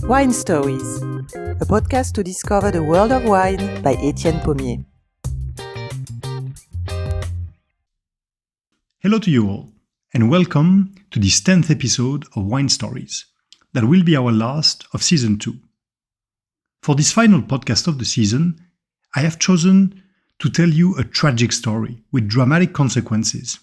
Wine Stories, a podcast to discover the world of wine by Etienne Pommier. Hello to you all, and welcome to this 10th episode of Wine Stories. That will be our last of Season 2. For this final podcast of the season, I have chosen to tell you a tragic story with dramatic consequences,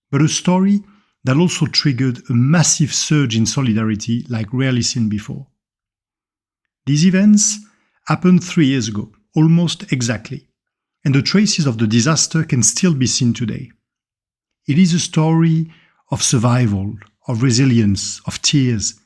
but a story that also triggered a massive surge in solidarity like rarely seen before. These events happened 3 years ago, almost exactly, and the traces of the disaster can still be seen today. It is a story of survival, of resilience, of tears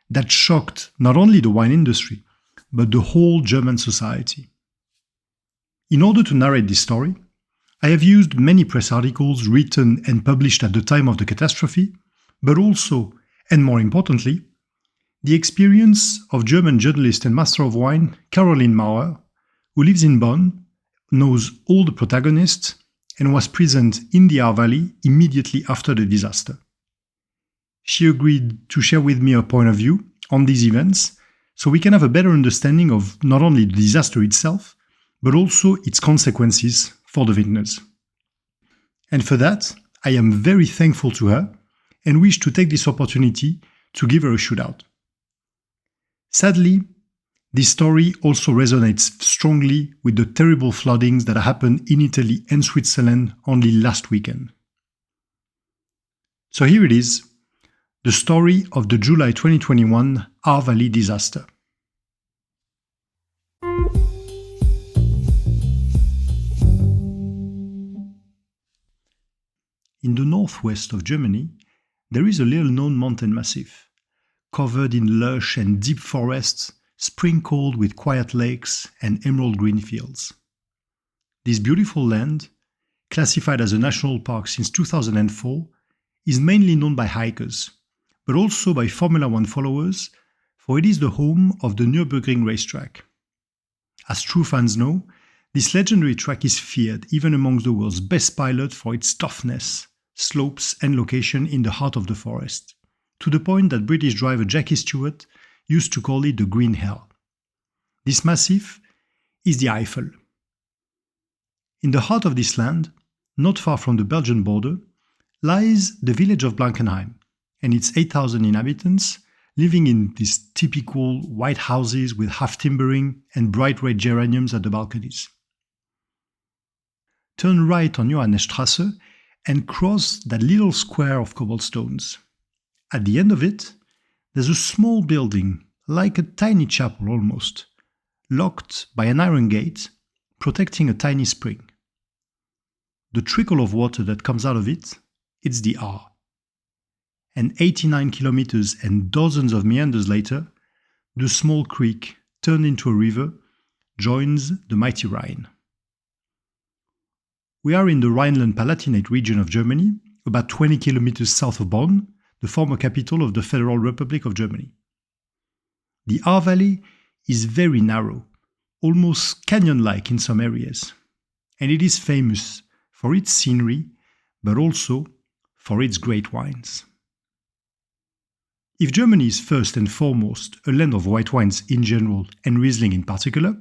that shocked not only the wine industry, but the whole German society. In order to narrate this story, I have used many press articles written and published at the time of the catastrophe, but also, and more importantly, the experience of German journalist and master of wine Caroline Mauer, who lives in Bonn, knows all the protagonists, and was present in the Ahr Valley immediately after the disaster. She agreed to share with me her point of view on these events so we can have a better understanding of not only the disaster itself, but also its consequences for the vintners. And for that, I am very thankful to her and wish to take this opportunity to give her a shout-out. Sadly, this story also resonates strongly with the terrible floodings that happened in Italy and Switzerland only last weekend. So here it is, the story of the July 2021 Ahr Valley disaster. In the northwest of Germany, there is a little-known mountain massif, covered in lush and deep forests, sprinkled with quiet lakes and emerald green fields. This beautiful land, classified as a national park since 2004, is mainly known by hikers, but also by Formula One followers, for it is the home of the Nürburgring racetrack. As true fans know, this legendary track is feared even amongst the world's best pilots for its toughness, slopes and location in the heart of the forest, to the point that British driver Jackie Stewart used to call it the Green Hell. This massif is the Eifel. In the heart of this land, not far from the Belgian border, lies the village of Blankenheim and its 8,000 inhabitants living in these typical white houses with half timbering and bright red geraniums at the balconies. Turn right on Johannesstrasse and cross that little square of cobblestones. At the end of it, there's a small building, like a tiny chapel almost, locked by an iron gate, protecting a tiny spring. The trickle of water that comes out of it, it's the Ahr. And 89 kilometers and dozens of meanders later, the small creek, turned into a river, joins the mighty Rhine. We are in the Rhineland-Palatinate region of Germany, about 20 kilometers south of Bonn, the former capital of the Federal Republic of Germany. The Ahr Valley is very narrow, almost canyon-like in some areas, and it is famous for its scenery, but also for its great wines. If Germany is first and foremost a land of white wines in general and Riesling in particular,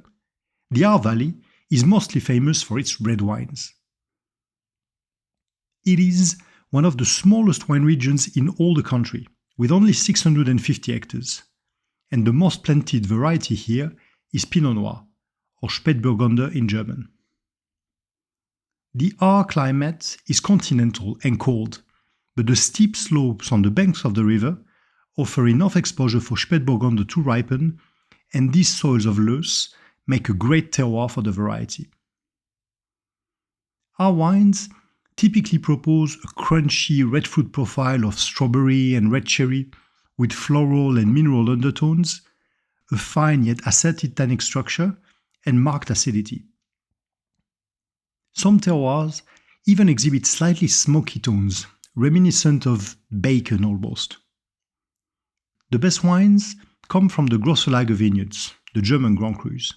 the Ahr Valley is mostly famous for its red wines. It is one of the smallest wine regions in all the country, with only 650 hectares. And the most planted variety here is Pinot Noir, or Spätburgunder in German. The Ahr climate is continental and cold, but the steep slopes on the banks of the river offer enough exposure for Spätburgunder to ripen, and these soils of Leuss make a great terroir for the variety. Our wines typically propose a crunchy red fruit profile of strawberry and red cherry with floral and mineral undertones, a fine yet acetylenic tannic structure, and marked acidity. Some terroirs even exhibit slightly smoky tones, reminiscent of bacon almost. The best wines come from the Große Lager vineyards, the German Grand Crus,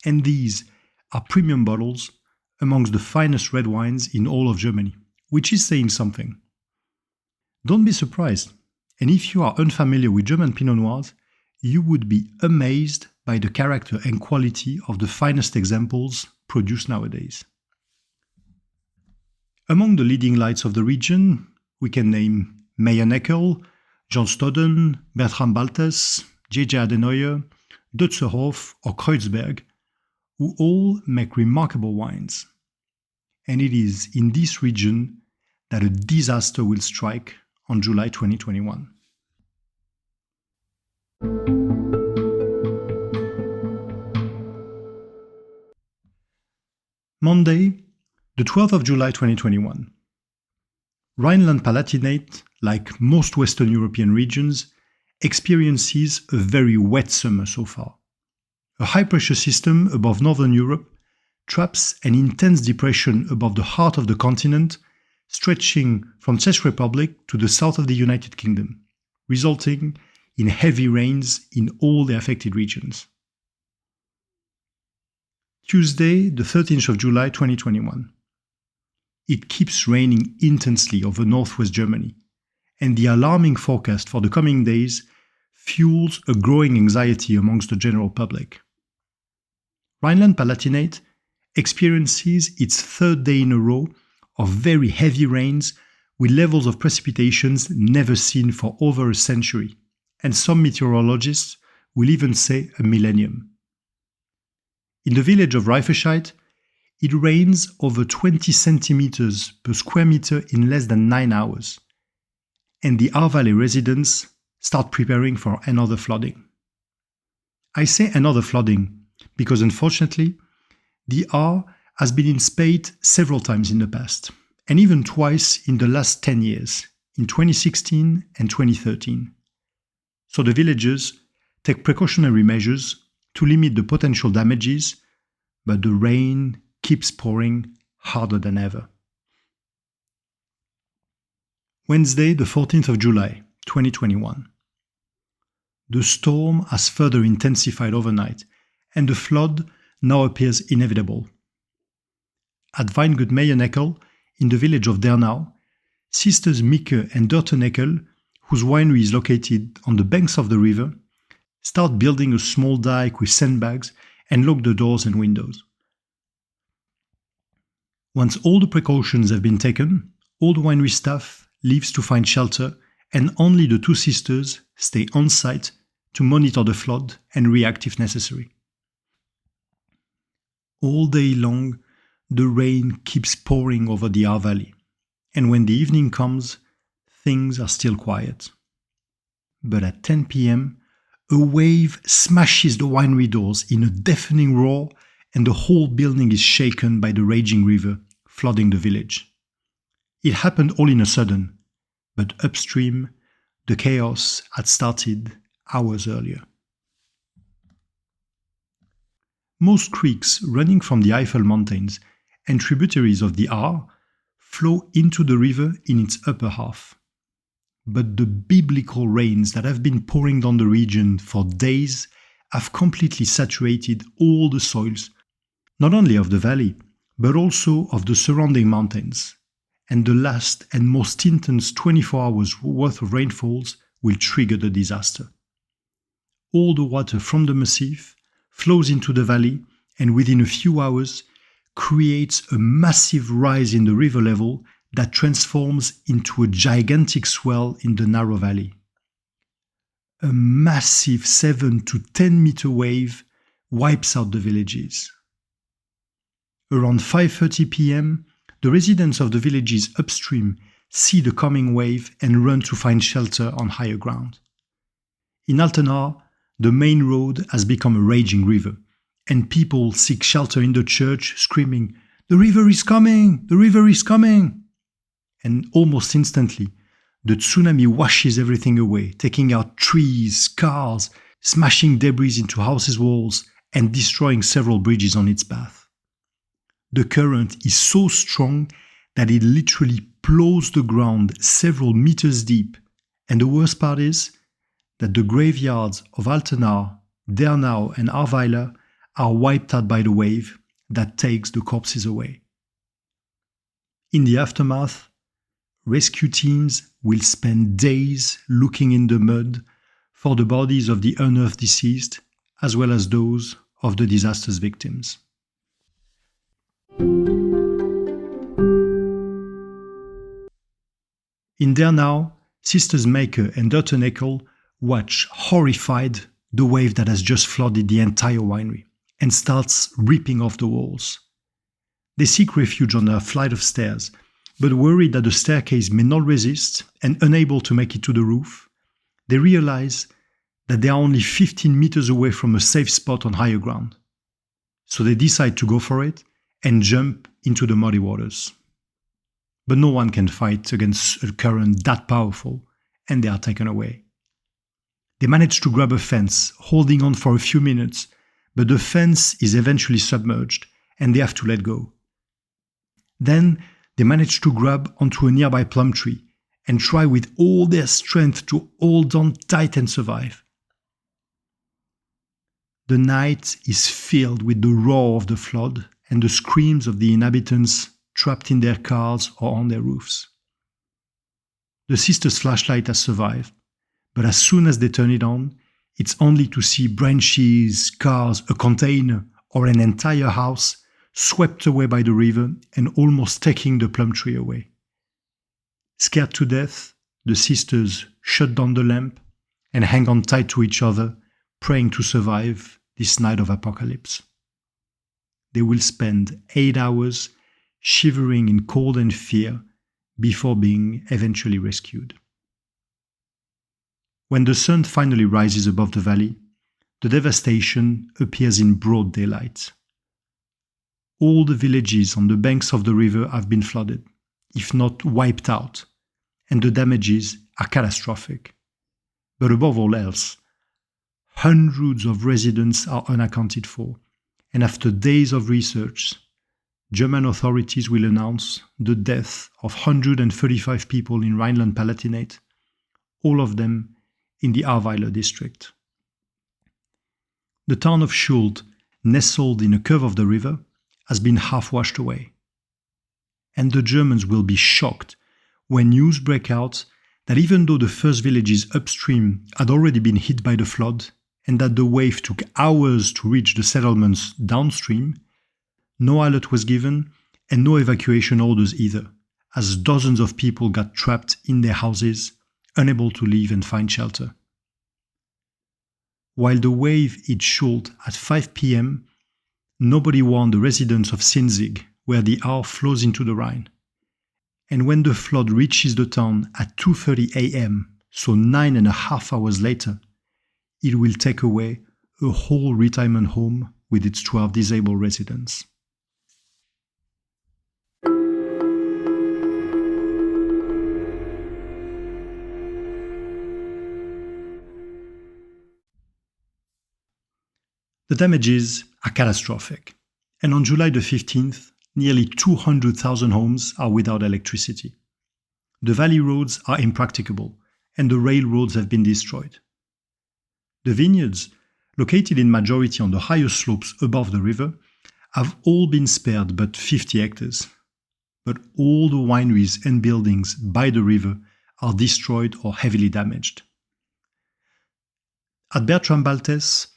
and these are premium bottles amongst the finest red wines in all of Germany, which is saying something. Don't be surprised, and if you are unfamiliar with German Pinot Noirs, you would be amazed by the character and quality of the finest examples produced nowadays. Among the leading lights of the region, we can name Meierneckel, John Stodden, Bertram Baltes, J.J. Adenauer, Dötterhof or Kreuzberg, who all make remarkable wines. And it is in this region that a disaster will strike on July 2021. Monday, the 12th of July 2021. Rhineland-Palatinate, like most Western European regions, experiences a very wet summer so far. A high-pressure system above Northern Europe traps an intense depression above the heart of the continent, stretching from Czech Republic to the south of the United Kingdom, resulting in heavy rains in all the affected regions. Tuesday, the 13th of July 2021. It keeps raining intensely over northwest Germany, and the alarming forecast for the coming days fuels a growing anxiety amongst the general public. Rhineland-Palatinate experiences its third day in a row of very heavy rains with levels of precipitations never seen for over a century, and some meteorologists will even say a millennium. In the village of Reifescheid, it rains over 20 centimeters per square meter in less than 9 hours, and the Ahr Valley residents start preparing for another flooding. I say another flooding because unfortunately, the Ahr has been in spate several times in the past, and even twice in the last 10 years, in 2016 and 2013. So the villagers take precautionary measures to limit the potential damages, but the rain keeps pouring harder than ever. Wednesday, the 14th of July, 2021. The storm has further intensified overnight, and the flood now appears inevitable. At Weingut Meierneckel, in the village of Dernau, sisters Mieke and Dörte Neckel, whose winery is located on the banks of the river, start building a small dike with sandbags and lock the doors and windows. Once all the precautions have been taken, all the winery staff leaves to find shelter, and only the two sisters stay on site to monitor the flood and react if necessary. All day long, the rain keeps pouring over the Ahr Valley, and when the evening comes, things are still quiet. But at 10 p.m., a wave smashes the winery doors in a deafening roar, and the whole building is shaken by the raging river, flooding the village. It happened all in a sudden, but upstream, the chaos had started hours earlier. Most creeks running from the Eifel Mountains and tributaries of the Ahr flow into the river in its upper half. But the biblical rains that have been pouring down the region for days have completely saturated all the soils, not only of the valley, but also of the surrounding mountains. And the last and most intense 24 hours worth of rainfalls will trigger the disaster. All the water from the massif flows into the valley, and within a few hours creates a massive rise in the river level that transforms into a gigantic swell in the narrow valley. A massive 7 to 10 meter wave wipes out the villages. Around 5:30 p.m., the residents of the villages upstream see the coming wave and run to find shelter on higher ground. In Altenahr, the main road has become a raging river, and people seek shelter in the church, screaming, "The river is coming! The river is coming!" And almost instantly, the tsunami washes everything away, taking out trees, cars, smashing debris into houses' walls, and destroying several bridges on its path. The current is so strong that it literally plows the ground several meters deep, and the worst part is that the graveyards of Altenahr, Dernau, and Ahrweiler are wiped out by the wave that takes the corpses away. In the aftermath, rescue teams will spend days looking in the mud for the bodies of the unearthed deceased, as well as those of the disaster's victims. In there now, Sisters Maker and Dutton Eckel watch, horrified, the wave that has just flooded the entire winery and starts ripping off the walls. They seek refuge on a flight of stairs, but worried that the staircase may not resist and unable to make it to the roof, they realize that they are only 15 meters away from a safe spot on higher ground. So they decide to go for it and jump into the muddy waters. But no one can fight against a current that powerful, and they are taken away. They manage to grab a fence, holding on for a few minutes, but the fence is eventually submerged and they have to let go. Then they manage to grab onto a nearby plum tree and try with all their strength to hold on tight and survive. The night is filled with the roar of the flood and the screams of the inhabitants trapped in their cars or on their roofs. The sisters' flashlight has survived, but as soon as they turn it on, it's only to see branches, cars, a container, or an entire house swept away by the river and almost taking the plum tree away. Scared to death, the sisters shut down the lamp and hang on tight to each other, praying to survive this night of apocalypse. They will spend 8 hours shivering in cold and fear before being eventually rescued. When the sun finally rises above the valley, the devastation appears in broad daylight. All the villages on the banks of the river have been flooded, if not wiped out, and the damages are catastrophic. But above all else, hundreds of residents are unaccounted for, and after days of research, German authorities will announce the death of 135 people in Rhineland-Palatinate, all of them in the Ahrweiler district. The town of Schuld, nestled in a curve of the river, has been half washed away. And the Germans will be shocked when news break out that even though the first villages upstream had already been hit by the flood and that the wave took hours to reach the settlements downstream, no alert was given and no evacuation orders either, as dozens of people got trapped in their houses, unable to leave and find shelter. While the wave hit Schuld at 5 p.m., nobody warned the residents of Sinzig, where the Ahr flows into the Rhine. And when the flood reaches the town at 2:30 a.m., so 9.5 hours later, it will take away a whole retirement home with its 12 disabled residents. The damages are catastrophic, and on July the 15th, nearly 200,000 homes are without electricity. The valley roads are impracticable, and the railroads have been destroyed. The vineyards, located in majority on the higher slopes above the river, have all been spared but 50 hectares. But all the wineries and buildings by the river are destroyed or heavily damaged. At Bertram Baltes,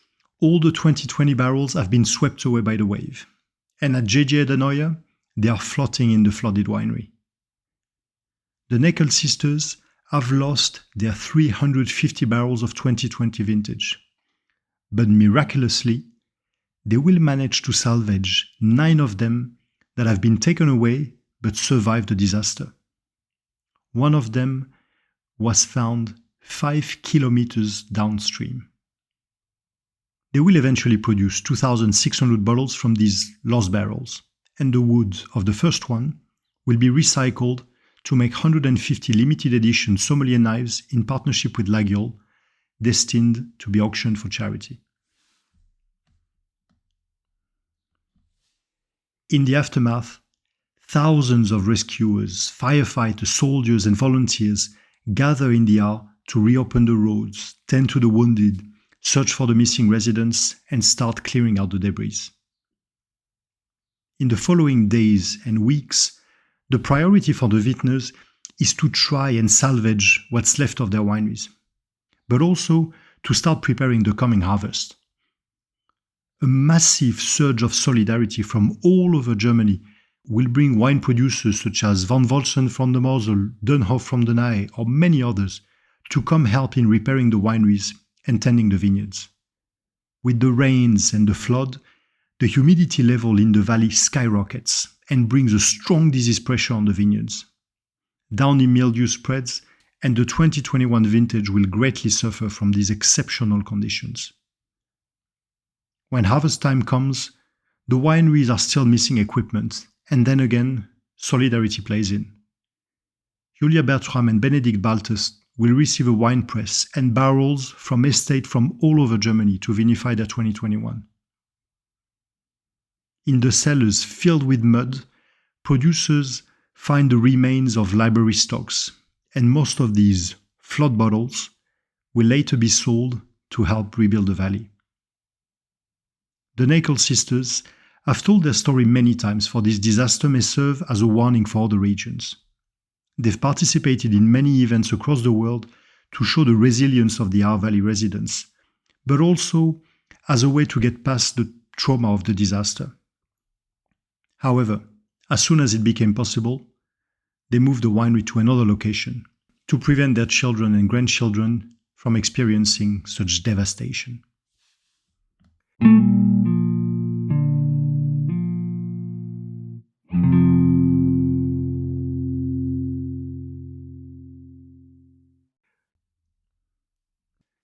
all the 2020 barrels have been swept away by the wave, and at JJ Edenhoyer, they are floating in the flooded winery. The Neckel sisters have lost their 350 barrels of 2020 vintage, but miraculously, they will manage to salvage 9 of them that have been taken away but survived the disaster. One of them was found 5 kilometers downstream. They will eventually produce 2,600 bottles from these lost barrels, and the wood of the first one will be recycled to make 150 limited edition sommelier knives in partnership with Laguiole, destined to be auctioned for charity. In the aftermath, thousands of rescuers, firefighters, soldiers, and volunteers gather in the Ahr to reopen the roads, tend to the wounded, search for the missing residents, and start clearing out the debris. In the following days and weeks, the priority for the vintners is to try and salvage what's left of their wineries, but also to start preparing the coming harvest. A massive surge of solidarity from all over Germany will bring wine producers such as Van Volsen from the Mosel, Dönhoff from the Nahe, or many others to come help in repairing the wineries and tending the vineyards. With the rains and the flood, the humidity level in the valley skyrockets and brings a strong disease pressure on the vineyards. Downy mildew spreads, and the 2021 vintage will greatly suffer from these exceptional conditions. When harvest time comes, the wineries are still missing equipment, and then again, solidarity plays in. Julia Bertram and Benedikt Baltes will receive a wine press and barrels from estates from all over Germany to vinify their 2021. In the cellars filled with mud, producers find the remains of library stocks, and most of these flood bottles will later be sold to help rebuild the valley. The Nakel sisters have told their story many times, for this disaster may serve as a warning for other regions. They've participated in many events across the world to show the resilience of the Our Valley residents, but also as a way to get past the trauma of the disaster. However, as soon as it became possible, they moved the winery to another location to prevent their children and grandchildren from experiencing such devastation.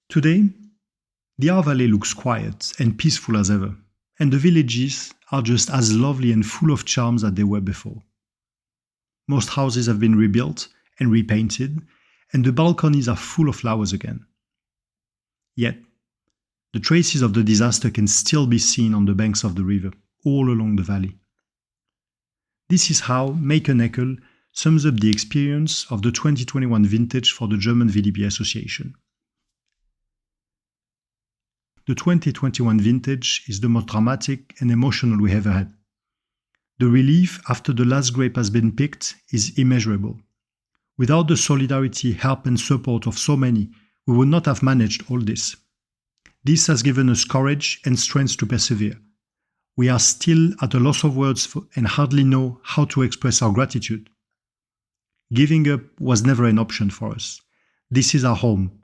Today, the Our Valley looks quiet and peaceful as ever, and the villages are just as lovely and full of charms as they were before. Most houses have been rebuilt and repainted, and the balconies are full of flowers again. Yet, the traces of the disaster can still be seen on the banks of the river, all along the valley. This is how Meike Neckel sums up the experience of the 2021 vintage for the German VDP Association. The 2021 vintage is the most dramatic and emotional we ever had. The relief after the last grape has been picked is immeasurable. Without the solidarity, help and support of so many, we would not have managed all this. This has given us courage and strength to persevere. We are still at a loss of words and hardly know how to express our gratitude. Giving up was never an option for us. This is our home.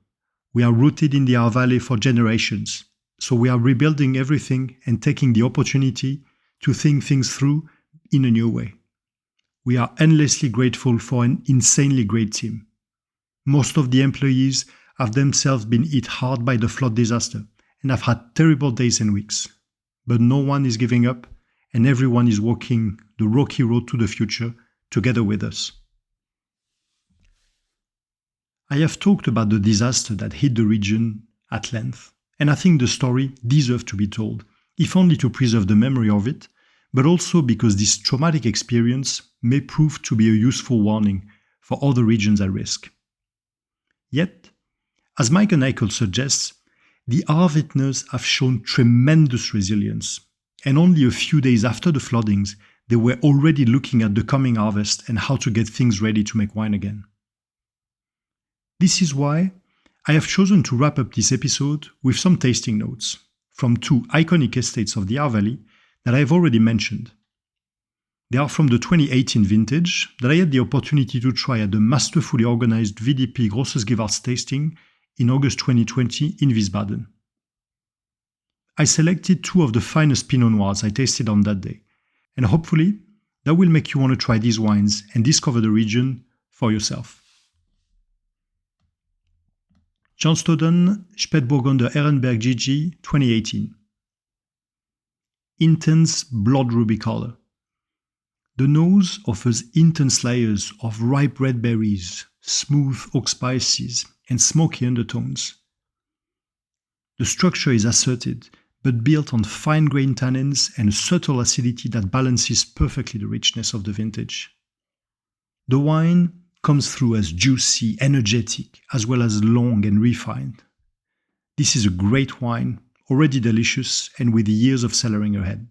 We are rooted in the Our Valley for generations, so we are rebuilding everything and taking the opportunity to think things through in a new way. We are endlessly grateful for an insanely great team. Most of the employees have themselves been hit hard by the flood disaster and have had terrible days and weeks. But no one is giving up, and everyone is walking the rocky road to the future together with us. I have talked about the disaster that hit the region at length, and I think the story deserves to be told, if only to preserve the memory of it, but also because this traumatic experience may prove to be a useful warning for other regions at risk. Yet, as Meike Neckel suggests, the Arvitners have shown tremendous resilience, and only a few days after the floodings, they were already looking at the coming harvest and how to get things ready to make wine again. This is why I have chosen to wrap up this episode with some tasting notes from two iconic estates of the Our Valley that I have already mentioned. They are from the 2018 vintage that I had the opportunity to try at the masterfully organized VDP Grosses Gewärz tasting in August 2020 in Wiesbaden. I selected two of the finest Pinot Noirs I tasted on that day, and hopefully that will make you want to try these wines and discover the region for yourself. Janstoden Spätburgunder Ehrenberg GG 2018. Intense blood ruby color. The nose offers intense layers of ripe red berries, smooth oak spices, and smoky undertones. The structure is asserted, but built on fine-grained tannins and a subtle acidity that balances perfectly the richness of the vintage. The wine comes through as juicy, energetic, as well as long and refined. This is a great wine, already delicious and with years of cellaring ahead.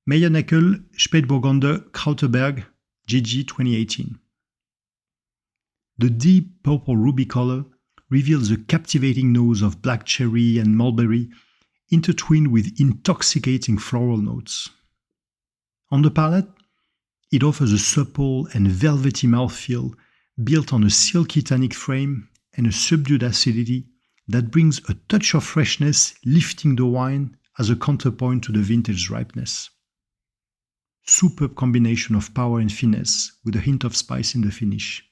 Meike Neckel Spätburgunder Krauterberg GG 2018. The deep purple ruby color reveals a captivating nose of black cherry and mulberry, intertwined with intoxicating floral notes. On the palate, it offers a supple and velvety mouthfeel built on a silky tannic frame and a subdued acidity that brings a touch of freshness, lifting the wine as a counterpoint to the vintage ripeness. Superb combination of power and finesse with a hint of spice in the finish.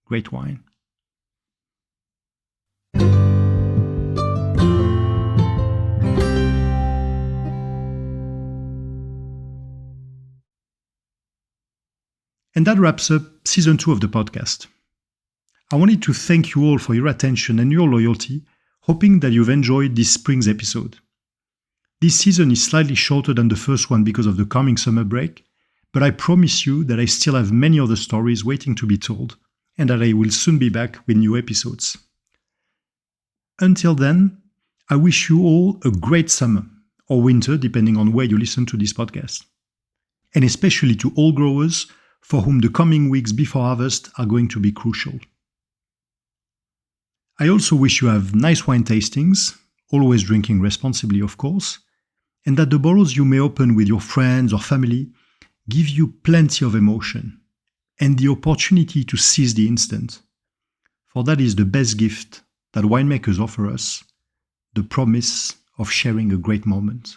Great wine. And that wraps up season 2 of the podcast. I wanted to thank you all for your attention and your loyalty, hoping that you've enjoyed this spring's episode. This season is slightly shorter than the first one because of the coming summer break, but I promise you that I still have many other stories waiting to be told, and that I will soon be back with new episodes. Until then, I wish you all a great summer, or winter depending on where you listen to this podcast. And especially to all growers for whom the coming weeks before harvest are going to be crucial. I also wish you have nice wine tastings, always drinking responsibly of course, and that the bottles you may open with your friends or family give you plenty of emotion and the opportunity to seize the instant. For that is the best gift that winemakers offer us, the promise of sharing a great moment.